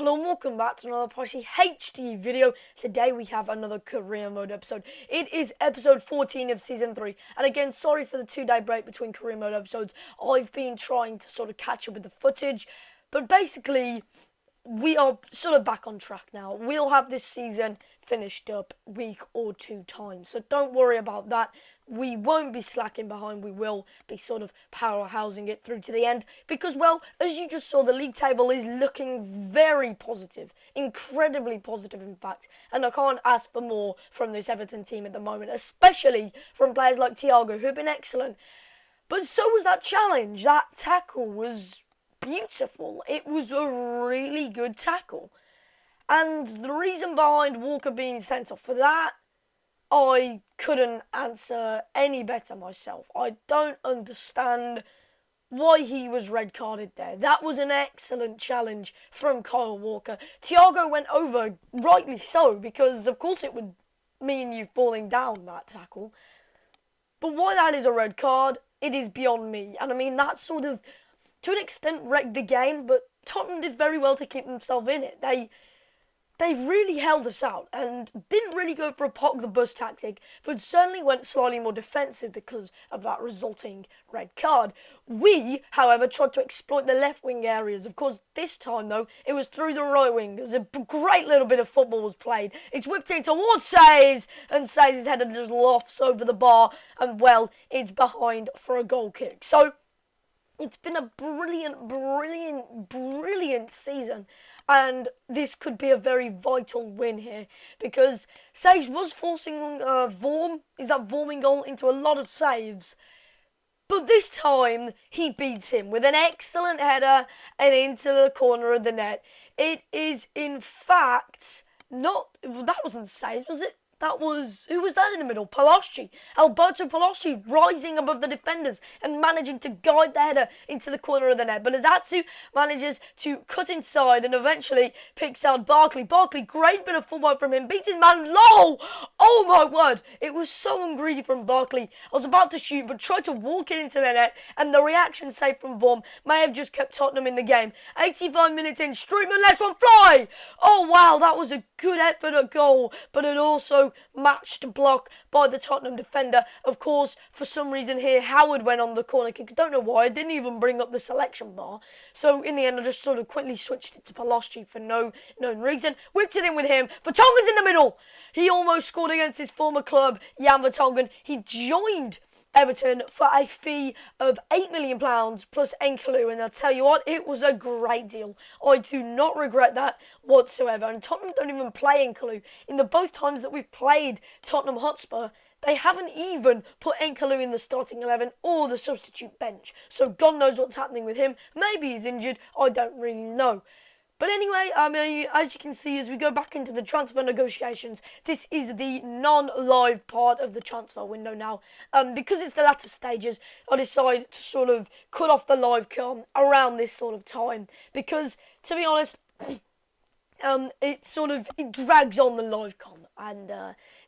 Hello and welcome back to another Pricey HD video. Today we have another career mode episode. It is episode 14 of season 3. And again, sorry for the 2-day break between career mode episodes. I've been trying to sort of catch up with the footage. But basically, we are sort of back on track now. We'll have this season finished up week or 2 times. So don't worry about that. We won't be slacking behind. We will be sort of powerhousing it through to the end. Because, well, as you just saw, the league table is looking very positive. Incredibly positive, in fact. And I can't ask for more from this Everton team at the moment. Especially from players like Thiago, who have been excellent. But so was that challenge. That tackle was beautiful. It was a really good tackle. And the reason behind Walker being sent off for that, I couldn't answer any better myself. I don't understand why he was red carded there. That was an excellent challenge from Kyle Walker. Thiago went over, rightly so, because of course it would mean you falling down that tackle. But why that is a red card, it is beyond me. And I mean, that sort of, to an extent, wrecked the game, but Tottenham did very well to keep themselves in it. They really held us out and didn't really go for a park the bus tactic, but certainly went slightly more defensive because of that resulting red card. We, however, tried to exploit the left wing areas. Of course, this time, though, it was through the right wing. As a great little bit of football was played. It's whipped in towards Says, and Says' header just lofts over the bar, and, well, it's behind for a goal kick. So, it's been a brilliant season. And this could be a very vital win here because Saves was forcing Vorming goal into a lot of saves. But this time, he beats him with an excellent header and into the corner of the net. It is, in fact, that wasn't Saves, was it? Who was that in the middle? Paloschi. Alberto Paloschi rising above the defenders and managing to guide the header into the corner of the net. But Azatsu manages to cut inside and eventually picks out Barkley. Barkley, great bit of football from him, beats his man low. Oh my word, it was so ungreedy from Barkley. I was about to shoot but tried to walk it into the net, and the reaction save from Vorm may have just kept Tottenham in the game. 85 minutes in, Strootman lets one fly. Oh wow, that was a good effort at goal, but it also matched block by the Tottenham defender. Of course, for some reason here, Howard went on the corner kick. I don't know why. I didn't even bring up the selection bar. So in the end, I just sort of quickly switched it to Paloschi for no known reason. Whipped it in with him. Vertonghen's in the middle. He almost scored against his former club, Jan Vertonghen. He joined Everton for a fee of £8 million plus Enkalu, and I'll tell you what, it was a great deal. I do not regret that whatsoever. And Tottenham don't even play Enkalu. In the both times that we've played Tottenham Hotspur, they haven't even put Enkalu in the starting 11 or the substitute bench. So God knows what's happening with him. Maybe he's injured. I don't really know. But anyway, I mean, as you can see, as we go back into the transfer negotiations, this is the non-live part of the transfer window now. Because it's the latter stages, I decided to sort of cut off the live com around this sort of time. Because, to be honest, it drags on the live com. And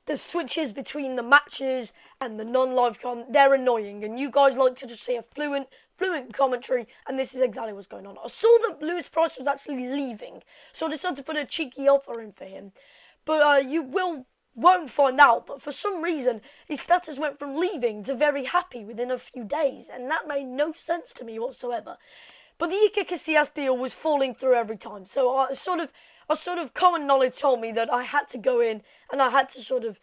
the switches between the matches and the non-live com, they're annoying. And you guys like to just see a fluent commentary, and this is exactly what's going on. I saw that Lewis Price was actually leaving, so I decided to put a cheeky offer in for him. But you won't find out, but for some reason, his status went from leaving to very happy within a few days, and that made no sense to me whatsoever. But the Iker Casillas deal was falling through every time, so I sort of common knowledge told me that I had to go in, and I had to sort of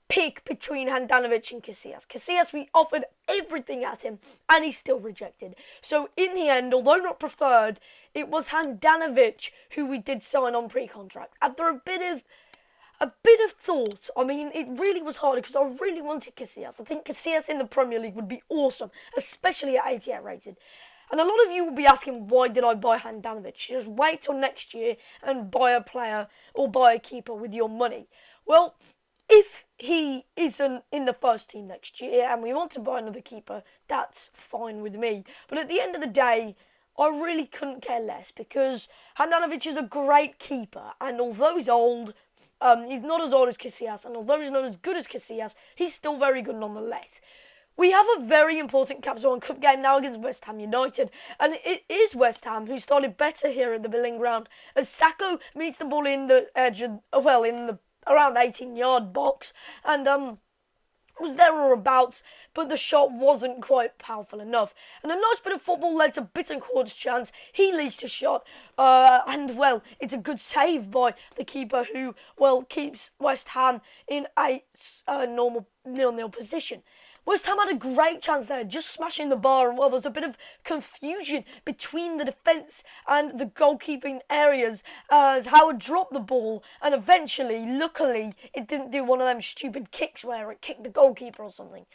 pick between Handanovic and Casillas. Casillas, we offered everything at him, and he still rejected. So in the end, although not preferred, it was Handanovic who we did sign on pre-contract. After a bit of thought, I mean, it really was hard because I really wanted Casillas. I think Casillas in the Premier League would be awesome, especially at 88 rated. And a lot of you will be asking, why did I buy Handanovic? Just wait till next year and buy a player or buy a keeper with your money. Well, if he isn't in the first team next year and we want to buy another keeper, that's fine with me. But at the end of the day, I really couldn't care less because Handanovic is a great keeper, and although he's old, he's not as old as Casillas, and although he's not as good as Casillas, he's still very good nonetheless. We have a very important Capital One Cup game now against West Ham United, and it is West Ham who started better here at the Billing Ground as Sacco meets the ball in the edge of, in the around 18-yard box, and was there or abouts, but the shot wasn't quite powerful enough. And a nice bit of football led to Bittencourt's chance. He leased a shot, and it's a good save by the keeper who, keeps West Ham in a normal 0-0 position. West Ham had a great chance there, just smashing the bar, and there's a bit of confusion between the defence and the goalkeeping areas as Howard dropped the ball, and eventually, luckily, it didn't do one of them stupid kicks where it kicked the goalkeeper or something.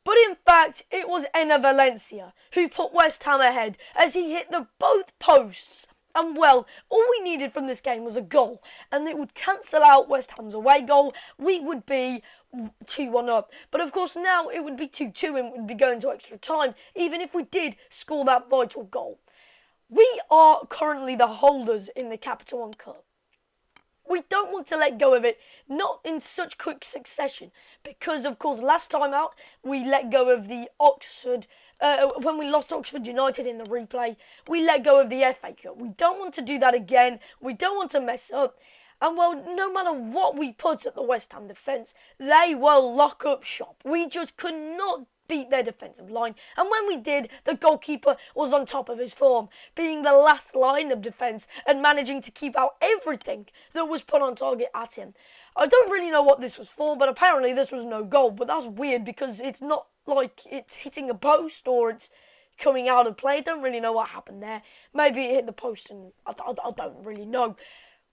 But in fact, it was Enner Valencia who put West Ham ahead as he hit both posts. And all we needed from this game was a goal, and it would cancel out West Ham's away goal. We would be 2-1 up. But of course now it would be 2-2 and would be going to extra time, even if we did score that vital goal. We are currently the holders in the Capital One Cup. We don't want to let go of it, not in such quick succession, because of course last time out we let go of the Oxford, when we lost Oxford United in the replay, we let go of the FA Cup. We don't want to do that again, we don't want to mess up, and no matter what we put at the West Ham defence, they will lock up shop. We just could not beat their defensive line, and when we did, the goalkeeper was on top of his form, being the last line of defence and managing to keep out everything that was put on target at him. I don't really know what this was for, but apparently this was no goal, but that's weird because it's not like it's hitting a post or it's coming out of play. I don't really know what happened there. Maybe it hit the post and I don't really know.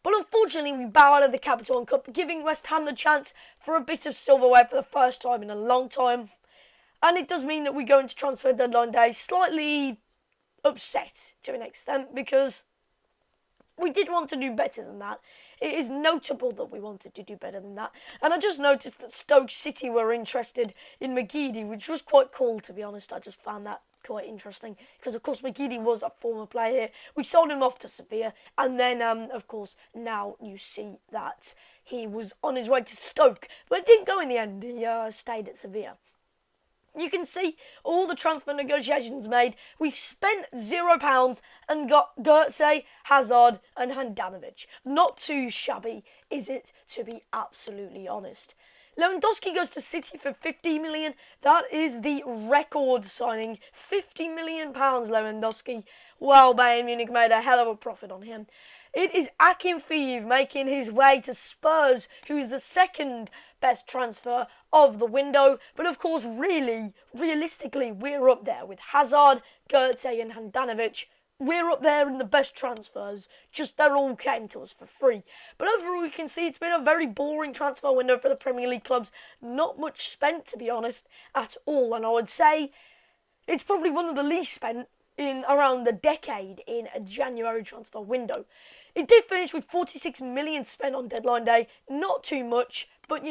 But unfortunately, we bow out of the Capital One Cup, giving West Ham the chance for a bit of silverware for the first time in a long time. And it does mean that we go into transfer deadline day slightly upset to an extent because we did want to do better than that. It is notable that we wanted to do better than that. And I just noticed that Stoke City were interested in McGeady, which was quite cool, to be honest. I just found that quite interesting because, of course, McGeady was a former player here. We sold him off to Sevilla. And then, of course, now you see that he was on his way to Stoke. But it didn't go in the end. He stayed at Sevilla. You can see all the transfer negotiations made. We've spent £0 and got Goetze, Hazard and Handanovic. Not too shabby, is it, to be absolutely honest. Lewandowski goes to City for £50 million. That is the record signing. £50 million Lewandowski. Well, Bayern Munich made a hell of a profit on him. It is Akinfeev making his way to Spurs, who is the second best transfer of the window. But of course, realistically, we're up there with Hazard, Goetze and Handanovic. We're up there in the best transfers, just they all came to us for free. But overall, you can see it's been a very boring transfer window for the Premier League clubs. Not much spent, to be honest, at all. And I would say it's probably one of the least spent in around a decade in a January transfer window. It did finish with 46 million spent on deadline day. Not too much, but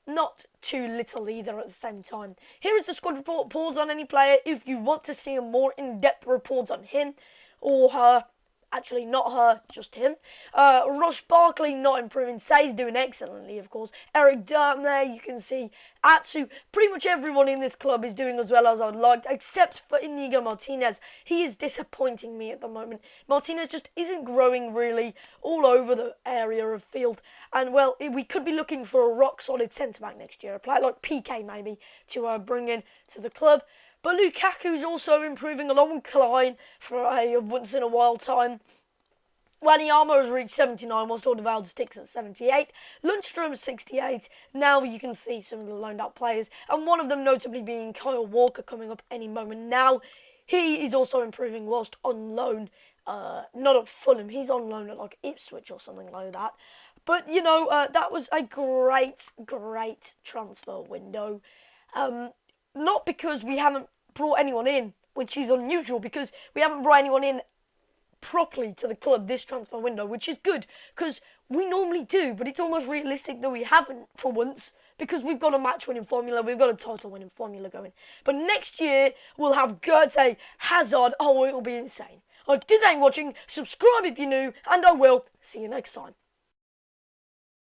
not too little either at the same time. Here is the squad report. Pause on any player if you want to see a more in-depth report on him or her. Actually, not her, just him. Ross Barkley not improving. Say's doing excellently, of course. Eric Durham there, you can see. Atsu, pretty much everyone in this club is doing as well as I would like, except for Inigo Martinez. He is disappointing me at the moment. Martinez just isn't growing really all over the area of field. And, we could be looking for a rock-solid centre-back next year. A player like PK, maybe, to bring in to the club. But Lukaku's also improving along with Klein for a once-in-a-while time. Wanyama has reached 79, whilst Alderweireld sticks at 78. Lundstrom 68. Now you can see some of the loaned-out players, and one of them notably being Kyle Walker coming up any moment now. He is also improving whilst on loan, not at Fulham. He's on loan at like Ipswich or something like that. But, that was a great transfer window. Not because we haven't brought anyone in, which is unusual, because we haven't brought anyone in properly to the club this transfer window, which is good, because we normally do, but it's almost realistic that we haven't for once, because we've got a match-winning formula, we've got a title-winning formula going. But next year, we'll have Goetze, Hazard, it'll be insane. Thanks for watching, subscribe if you're new, and I will see you next time.